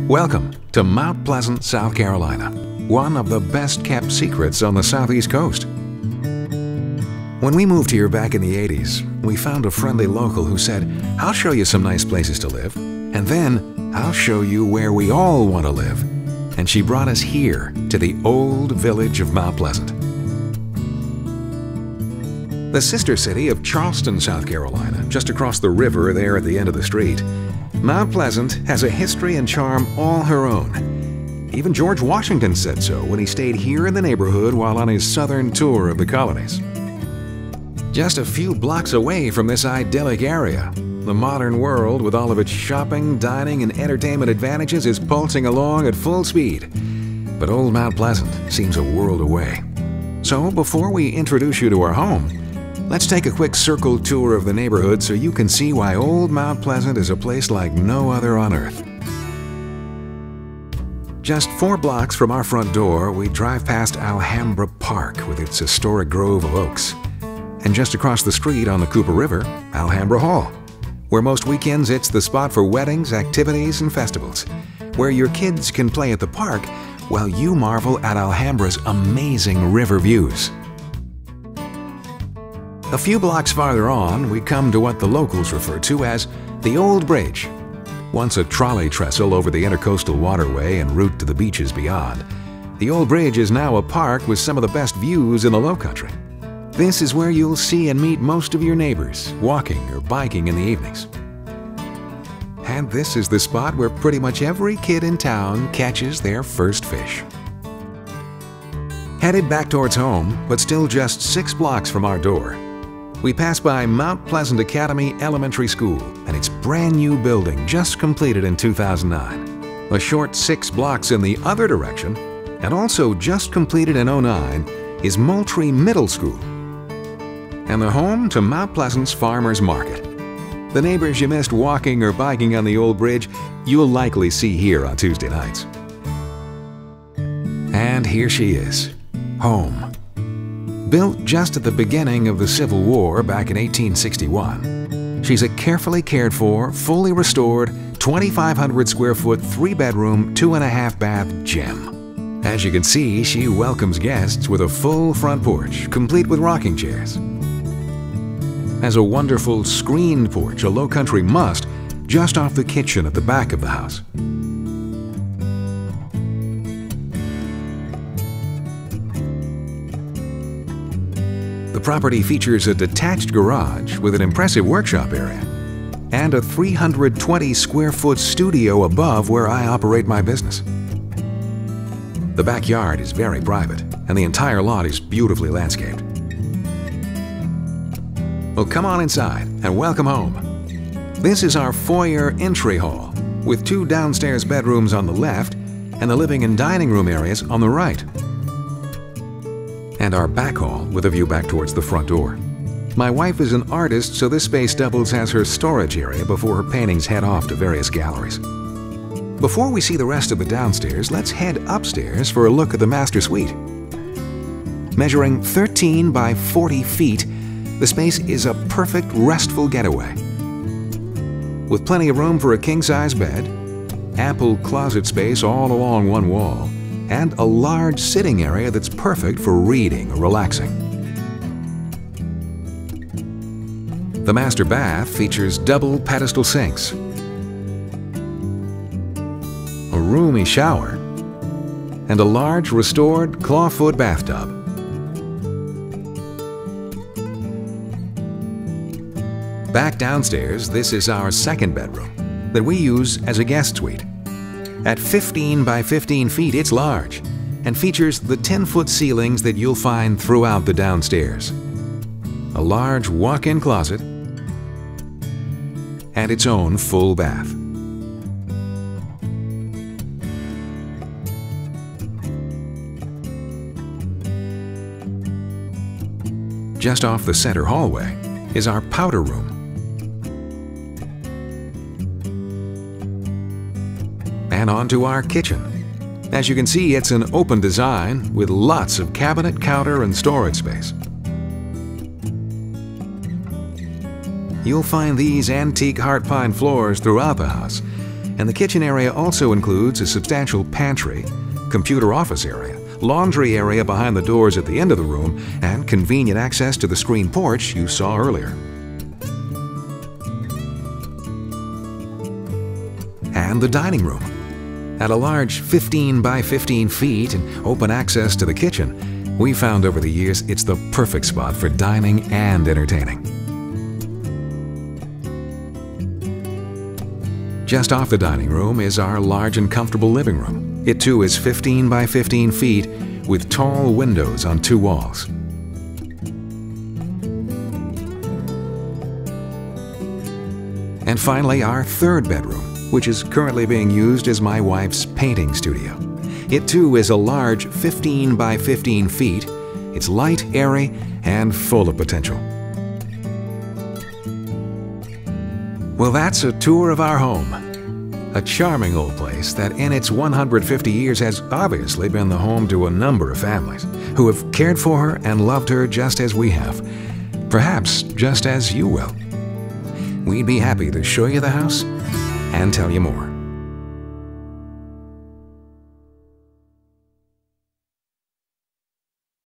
Welcome to Mount Pleasant, South Carolina, one of the best-kept secrets on the southeast coast. When we moved here back in the 80s, we found a friendly local who said, "I'll show you some nice places to live, and then I'll show you where we all want to live." And she brought us here to the old village of Mount Pleasant. The sister city of Charleston, South Carolina, just across the river there at the end of the street, Mount Pleasant has a history and charm all her own. Even George Washington said so when he stayed here in the neighborhood while on his southern tour of the colonies. Just a few blocks away from this idyllic area, the modern world with all of its shopping, dining, and entertainment advantages is pulsing along at full speed. But old Mount Pleasant seems a world away. So before we introduce you to our home, let's take a quick circle tour of the neighborhood so you can see why old Mount Pleasant is a place like no other on earth. Just 4 blocks from our front door, we drive past Alhambra Park with its historic grove of oaks. And just across the street on the Cooper River, Alhambra Hall, where most weekends it's the spot for weddings, activities, and festivals, where your kids can play at the park while you marvel at Alhambra's amazing river views. A few blocks farther on, we come to what the locals refer to as the Old Bridge. Once a trolley trestle over the intercoastal waterway en route to the beaches beyond, the Old Bridge is now a park with some of the best views in the Lowcountry. This is where you'll see and meet most of your neighbors, walking or biking in the evenings. And this is the spot where pretty much every kid in town catches their first fish. Headed back towards home, but still just 6 blocks from our door, we pass by Mount Pleasant Academy Elementary School and its brand new building just completed in 2009. A short 6 blocks in the other direction, and also just completed in 2009, is Moultrie Middle School, and the home to Mount Pleasant's Farmers Market. The neighbors you missed walking or biking on the Old Bridge, you'll likely see here on Tuesday nights. And here she is, home. Built just at the beginning of the Civil War back in 1861, she's a carefully cared for, fully restored, 2,500 square foot, 3-bedroom, 2.5 bath gem. As you can see, she welcomes guests with a full front porch, complete with rocking chairs. Has a wonderful screened porch, a Lowcountry must, just off the kitchen at the back of the house. The property features a detached garage with an impressive workshop area and a 320 square foot studio above where I operate my business. The backyard is very private and the entire lot is beautifully landscaped. Well, come on inside and welcome home. This is our foyer entry hall with 2 downstairs bedrooms on the left and the living and dining room areas on the right. And our back hall with a view back towards the front door. My wife is an artist, so this space doubles as her storage area before her paintings head off to various galleries. Before we see the rest of the downstairs, let's head upstairs for a look at the master suite. Measuring 13 by 40 feet, the space is a perfect restful getaway. With plenty of room for a king-size bed, ample closet space all along one wall, and a large sitting area that's perfect for reading or relaxing. The master bath features double pedestal sinks, a roomy shower, and a large restored clawfoot bathtub. Back downstairs, this is our second bedroom that we use as a guest suite. At 15 by 15 feet, it's large and features the 10-foot ceilings that you'll find throughout the downstairs. A large walk-in closet and its own full bath. Just off the center hallway is our powder room. And onto our kitchen. As you can see, it's an open design with lots of cabinet, counter, and storage space. You'll find these antique heart pine floors throughout the house, And the kitchen area also includes a substantial pantry, computer office area, laundry area behind the doors at the end of the room, and convenient access to the screen porch you saw earlier. And the dining room. At a large 15 by 15 feet and open access to the kitchen, we found over the years it's the perfect spot for dining and entertaining. Just off the dining room is our large and comfortable living room. It too is 15 by 15 feet with tall windows on 2 walls. And finally, our third bedroom, which is currently being used as my wife's painting studio. It too is a large 15 by 15 feet. It's light, airy, and full of potential. Well, that's a tour of our home. A charming old place that in its 150 years has obviously been the home to a number of families who have cared for her and loved her just as we have. Perhaps just as you will. We'd be happy to show you the house and tell you more.